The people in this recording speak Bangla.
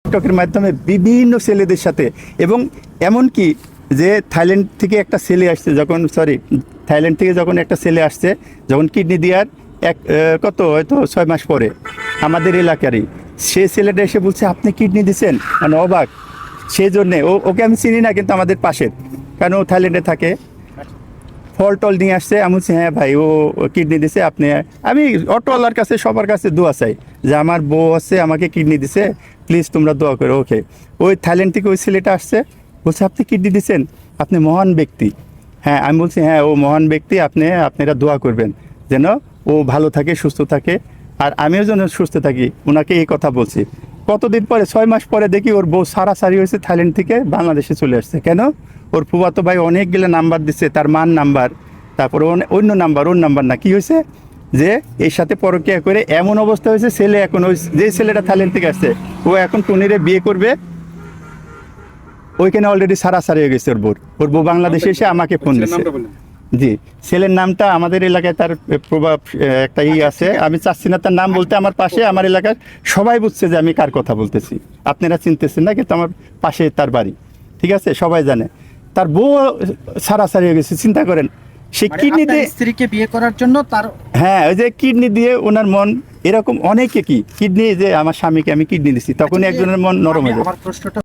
টিকটকের মাধ্যমে বিভিন্ন ছেলেদের সাথে, এবং এমনকি যে থাইল্যান্ড থেকে একটা ছেলে আসছে, থাইল্যান্ড থেকে যখন একটা ছেলে আসছে, যখন কিডনি দেওয়ার হয়তো 6 মাস পরে, আমাদের এলাকারই সে ছেলেটা এসে বলছে আপনি কিডনি দিচ্ছেন, মানে অবাক। সেই জন্যে ওকে আমি চিনি না, কিন্তু আমাদের পাশের, কারণ ও থাইল্যান্ডে থাকে। ফল টল নিয়ে আসছে, আমি বলছি হ্যাঁ ভাই ও কিডনি দিছে। আমি অটোওয়ালার কাছে সবার কাছে দোয়া চাই যে আমার বউ আছে, আমাকে কিডনি দিছে, প্লিজ তোমরা দোয়া করো। ওকে, ওই থাইল্যান্ড থেকে ওই ছেলেটা আসছে, বলছে আপনি কিডনি দিচ্ছেন, আপনি মহান ব্যক্তি। হ্যাঁ, আমি বলছি হ্যাঁ ও মহান ব্যক্তি, আপনারা দোয়া করবেন যেন ও ভালো থাকে, সুস্থ থাকে, আর আমিও যেন সুস্থ থাকি। ওনাকে এই কথা বলছি। কতদিন পরে, 6 মাস পরে দেখি ওর বউ সারাসারি হয়েছে, থাইল্যান্ড থেকে বাংলাদেশে চলে আসছে। কেন? ওর ফুফাতো ভাই অনেকগুলো নাম্বার দিচ্ছে, তার মার নাম্বার, তারপরে অন্য নাম্বার, ওর নাম্বার না, কি হয়েছে যে এর সাথে পরকীয়া করে এমন অবস্থা হয়েছে, ছেলে এখন ওই যে ছেলেটা থাইল্যান্ড থেকে আসছে, ও এখন টুনিরে বিয়ে করবে, ওইখানে অলরেডি সারাসারি হয়ে গেছে ওর বউ বাংলাদেশে এসে আমাকে ফোন দিচ্ছে। জি, ছেলের নামটা আমাদের এলাকায় তার প্রভাব একটা আছে, আমি চাচ্ছি না তার নাম বলতে। আমার পাশে, আমার এলাকার সবাই বুঝছে যে আমি কার কথা বলতেছি, আপনারা চিনতেছেন না, কিন্তু আমার পাশে তার বাড়ি, ঠিক আছে, সবাই জানে। তার বউ সারাসারি হয়ে গেছে, চিন্তা করেন। সে কিডনি দিয়ে স্ত্রীকে বিয়ে করার জন্য তার, হ্যাঁ, ওই যে কিডনি দিয়ে ওনার মন, এরকম অনেকে কি কিডনি, যে আমার স্বামীকে আমি কিডনি দিচ্ছি, তখনই একজনের মন নরম হয়ে যায়। আমার প্রশ্নটা